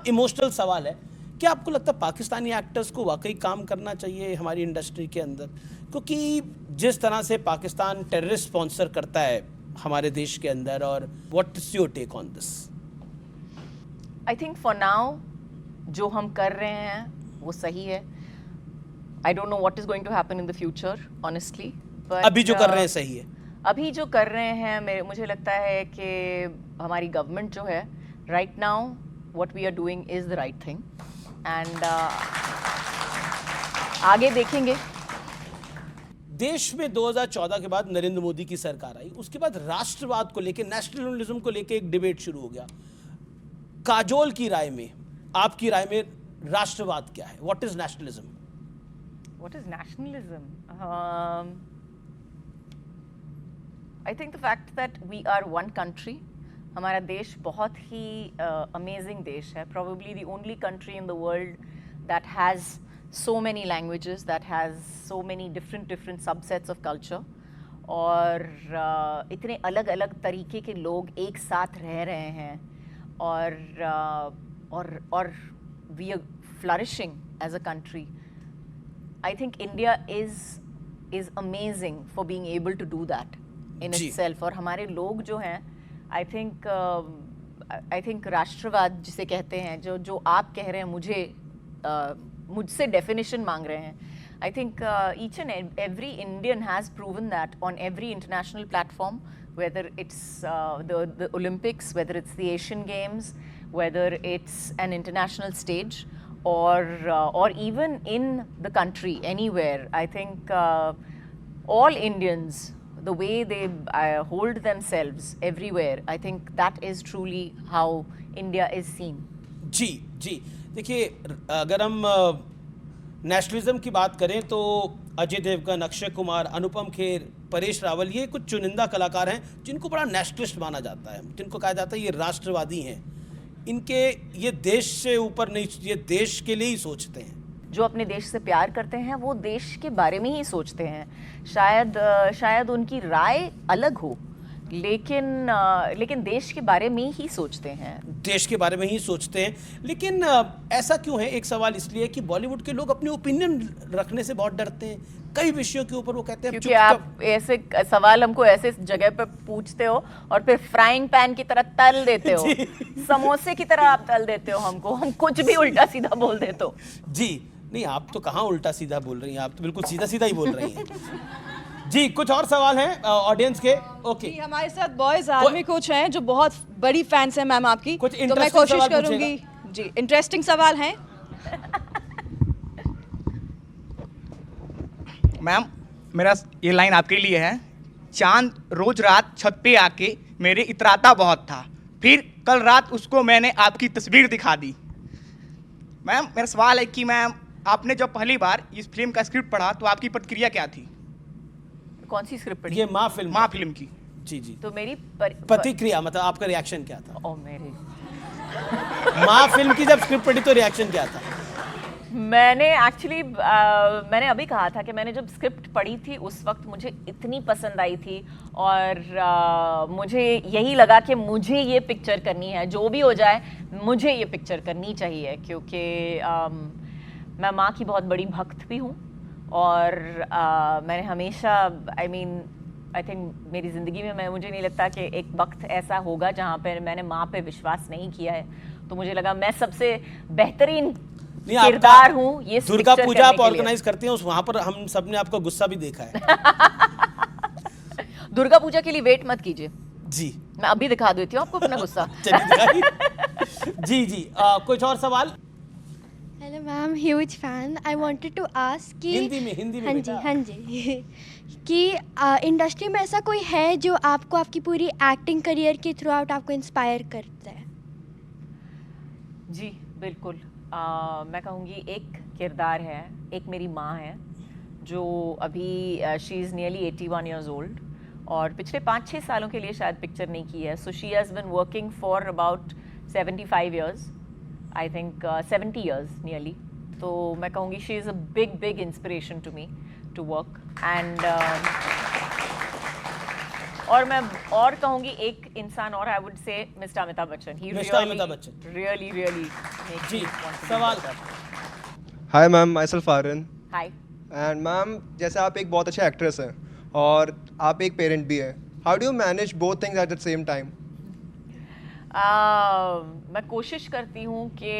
Emotional सवाल है, क्या आपको लगता है पाकिस्तानी एक्टर्स को वाकई काम करना चाहिए हमारी इंडस्ट्री के अंदर? क्योंकि जिस तरह से पाकिस्तान टेररिस्ट स्पॉन्सर करता है हमारे देश के अंदर, और what is your take on this? I think for now जो हम कर रहे हैं वो सही है. I don't know what is going to happen in the future honestly, but अभी जो कर रहे हैं सही है? अभी जो कर रहे हैं मुझे लगता है कि हमारी गवर्नमेंट जो है right now what we are doing is the right thing, and आगे देखेंगे. देश में 2014 के बाद नरेंद्र मोदी की सरकार आई, उसके बाद राष्ट्रवाद को लेकर, नेशनलिज्म को लेकर एक डिबेट शुरू हो गया. काजोल की राय में, आपकी राय में राष्ट्रवाद क्या है? What is nationalism? What is nationalism? I think the fact that we are one country. हमारा देश बहुत ही amazing देश है. Probably the only country in the world that has so many languages, that has so many different subsets of culture. और इतने अलग अलग तरीके के लोग एक साथ रह रहे हैं, और we are flourishing as a country. I think India is amazing for being able to do that in itself. और हमारे लोग जो हैं, I think राष्ट्रवाद जिसे कहते हैं, जो आप कह रहे हैं, मुझसे definition मांग रहे हैं. I think each and every Indian has proven that on every international platform, whether it's the Olympics, whether it's the Asian Games, whether it's an international stage, or even in the country, anywhere. I think all Indians, the way they hold themselves everywhere, I think that is truly how India is seen. जी जी, देखिए, अगर हम nationalism की बात करें तो अजय देवगन, अक्षय कुमार, अनुपम खेर, परेश रावल, ये कुछ चुनिंदा कलाकार हैं जिनको बड़ा नेशनलिस्ट माना जाता है, जिनको कहा जाता है ये राष्ट्रवादी हैं. इनके ये देश से ऊपर नहीं, ये देश के लिए ही सोचते हैं. जो अपने देश से प्यार करते हैं वो देश के बारे में ही सोचते हैं. शायद उनकी राय अलग हो, लेकिन देश के बारे में ही सोचते हैं. देश के बारे में ही सोचते हैं. लेकिन ऐसा क्यों है? एक सवाल इसलिए कि बॉलीवुड के लोग अपने ओपिनियन रखने से बहुत डरते हैं. कई विषयों के ऊपर वो कहते हैं, क्योंकि आप ऐसे सवाल हमको ऐसे जगह पर पूछते हो और फिर फ्राइंग पैन की तरह तल देते हो, समोसे की तरह आप तल देते हो हमको, हम कुछ भी उल्टा सीधा बोल देते हो. जी नहीं, आप तो कहाँ उल्टा सीधा बोल रही हैं, आप तो बिल्कुल सीधा सीधा ही बोल रही हैं. जी, कुछ और सवाल हैं ऑडियंस के? ओके, हमारे साथ बॉयज आर्मी कोच हैं जो बहुत बड़ी फैंस हैं मैम आपकी, तो मैं कोशिश करूंगी. जी, इंटरेस्टिंग सवाल हैं मैम. मेरा ये लाइन आपके लिए है. चांद रोज रात छत पे आके मेरे इतराता बहुत था, फिर कल रात उसको मैंने आपकी तस्वीर दिखा दी. मैम, मेरा सवाल है कि मैम, आपने जब पहली बार इस फिल्म का स्क्रिप्ट पढ़ा तो आपकी प्रतिक्रिया क्या थी? कौन सी स्क्रिप्ट पढ़ी? ये माँ फिल्म की. जी जी. तो मेरी प्रतिक्रिया, मतलब आपका रिएक्शन क्या था? ओ मेरे माँ फिल्म की जब स्क्रिप्ट पढ़ी तो रिएक्शन क्या था? मैंने अभी कहा था कि मैंने जब स्क्रिप्ट पढ़ी थी उस वक्त मुझे इतनी पसंद आई थी, और मुझे यही लगा कि मुझे ये पिक्चर करनी है, जो भी हो जाए मुझे ये पिक्चर करनी चाहिए. क्योंकि मैं माँ की बहुत बड़ी भक्त भी हूँ, और मैंने हमेशा आई थिंक मेरी ज़िंदगी में मुझे नहीं लगता कि एक वक्त ऐसा होगा जहाँ पर मैंने माँ पे विश्वास नहीं किया है. तो मुझे लगा मैं सबसे बेहतरीन किरदार हूँ ये दुर्गा पूजा आप ऑर्गेनाइज करती हैं, वहां पर हम सब ने आपका गुस्सा भी देखा है. दुर्गा पूजा के लिए वेट मत कीजिए जी, मैं अभी दिखा देती हूँ आपको अपना गुस्सा. जी जी, कुछ और सवाल? Hello ma'am, huge fan. I wanted to ask कि हिंदी में हाँ जी कि इंडस्ट्री में ऐसा कोई है जो आपको आपकी पूरी एक्टिंग करियर के थ्रू आउट आपको इंस्पायर करता है? जी बिल्कुल. मैं कहूँगी एक किरदार है, एक मेरी माँ है जो अभी she is nearly 81 years old, और पिछले 5-6 सालों के लिए शायद पिक्चर नहीं की है. So she has been working for about 75 years, I think 70 years nearly. तो मैं कहूँगी she is a big inspiration to me to work. And और मैं और कहूंगी एक इंसान और, I would say mister Amitabh Bachchan. He Mr. Amitabh Bachchan. really जी, सवाल. Hi ma'am, myself Aryan. Hi. And ma'am, जैसे आप एक बहुत अच्छे एक्ट्रेस हैं और आप एक पेरेंट भी हैं, how do you manage both things at the same time? मैं कोशिश करती हूँ कि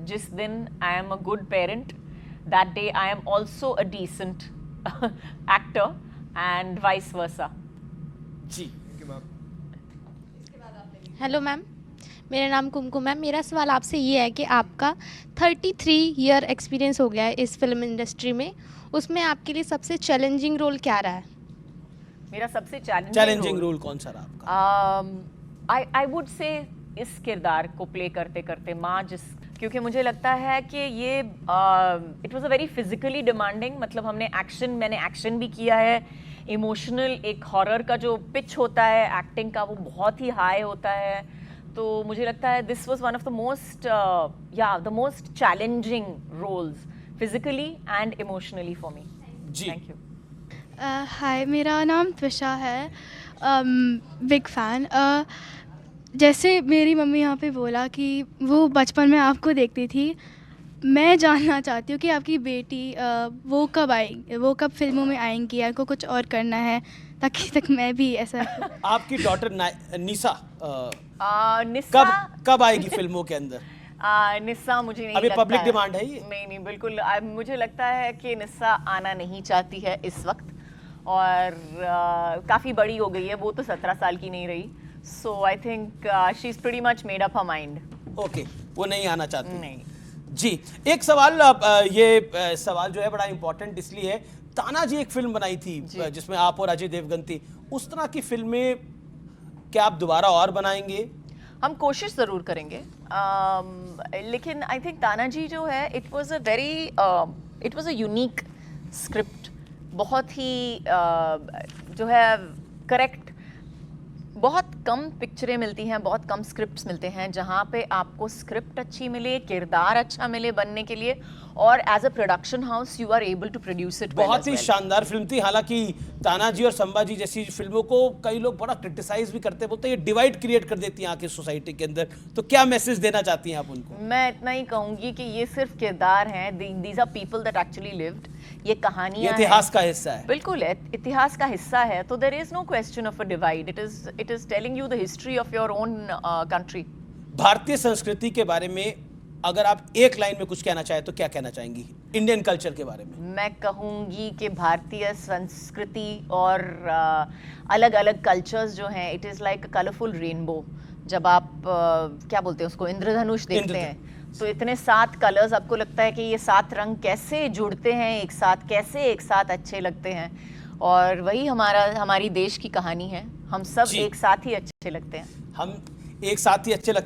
जिस दिन I am a good parent, that day I am also a decent actor and vice versa. जी. हेलो मैम, मेरा नाम कुमकुम है. मेरा सवाल आपसे ये है कि आपका 33 ईयर एक्सपीरियंस हो गया है इस फिल्म इंडस्ट्री में, उसमें आपके लिए सबसे चैलेंजिंग रोल क्या रहा है? मेरा सबसे चैलेंजिंग रोल कौन सा रहा आपका? आई वुड से इस किरदार को प्ले करते करते माँ, क्योंकि मुझे लगता है कि ये it was a very physically demanding. मतलब मैंने एक्शन भी किया है, इमोशनल, एक हॉरर का जो पिच होता है एक्टिंग का वो बहुत ही हाई होता है. तो मुझे लगता है this was one of the most challenging roles physically and emotionally for me. जी. Thank you. हाय, मेरा नाम त्विषा है. Big fan. जैसे मेरी मम्मी यहाँ पे बोला कि वो बचपन में आपको देखती थी, मैं जानना चाहती हूँ कि आपकी बेटी वो कब आएगी, वो कब फिल्मों में आएंगी, आपको कुछ और करना है ताकि तक मैं भी ऐसा. आपकी डॉटर निशा निस्सा कब आएगी फिल्मों के अंदर? निस्सा मुझे नहीं अभी लगता पब्लिक है. डिमांड है ये? नहीं बिल्कुल. मुझे लगता है कि निस्सा आना नहीं चाहती है इस वक्त, और काफ़ी बड़ी हो गई है वो, तो 17 साल की नहीं रही. So I think she is pretty much made up her mind. Okay, वो नहीं आना चाहती. नहीं. जी. एक सवाल, ये सवाल जो है बड़ा इंपॉर्टेंट इसलिए है, तानाजी एक फिल्म बनाई थी जिसमें आप और अजय देवगन थी. उस तरह की फिल्में क्या आप दोबारा और बनाएंगे? हम कोशिश ज़रूर करेंगे. लेकिन आई थिंक तानाजी जो है, it was a unique script. बहुत ही जो है करेक्ट. बहुत कम पिक्चरें मिलती हैं, बहुत कम स्क्रिप्ट्स मिलते हैं जहाँ पे आपको स्क्रिप्ट अच्छी मिले, किरदार अच्छा मिले बनने के लिए, और as a production house you are able to produce it. बहुत ही शानदार फिल्म थी. हालांकि तानाजी और संभाजी जैसी फिल्मों को कई लोग बड़ा क्रिटिसाइज भी करते हैं, बोलते हैं ये डिवाइड क्रिएट कर देती हैं आके सोसाइटी के अंदर. तो क्या मैसेज देना चाहती हैं आप उनको? मैं इतना ही कहूँगी कि ये सिर्फ किरदार हैं. These are people that actually lived. ये कहानियाँ इतिहास का हिस्सा है. बिल्कुल इतिहास का हिस्सा है. तो there is no question of a divide. It is telling you the history of your own country. भारतीय संस्कृति के बारे में अगर आप एक लाइन में कुछ कहना चाहें तो क्या कहना चाहेंगी इंडियन कल्चर के बारे में? मैं कहूँगी कि भारतीय संस्कृति और अलग अलग कल्चर्स जो हैं, it is like a colourful rainbow. जब आप क्या बोलते हैं उसको, इंद्रधनुष देखते हैं, तो इतने 7 कलर्स, आपको लगता है कि ये 7 रंग कैसे जुड़ते हैं एक साथ, कैसे एक साथ अच्छे लगते हैं. और वही हमारी देश की कहानी है. हम सब एक साथ ही अच्छे लगते हैं. हम एक साथ ही अच्छे लगते हैं.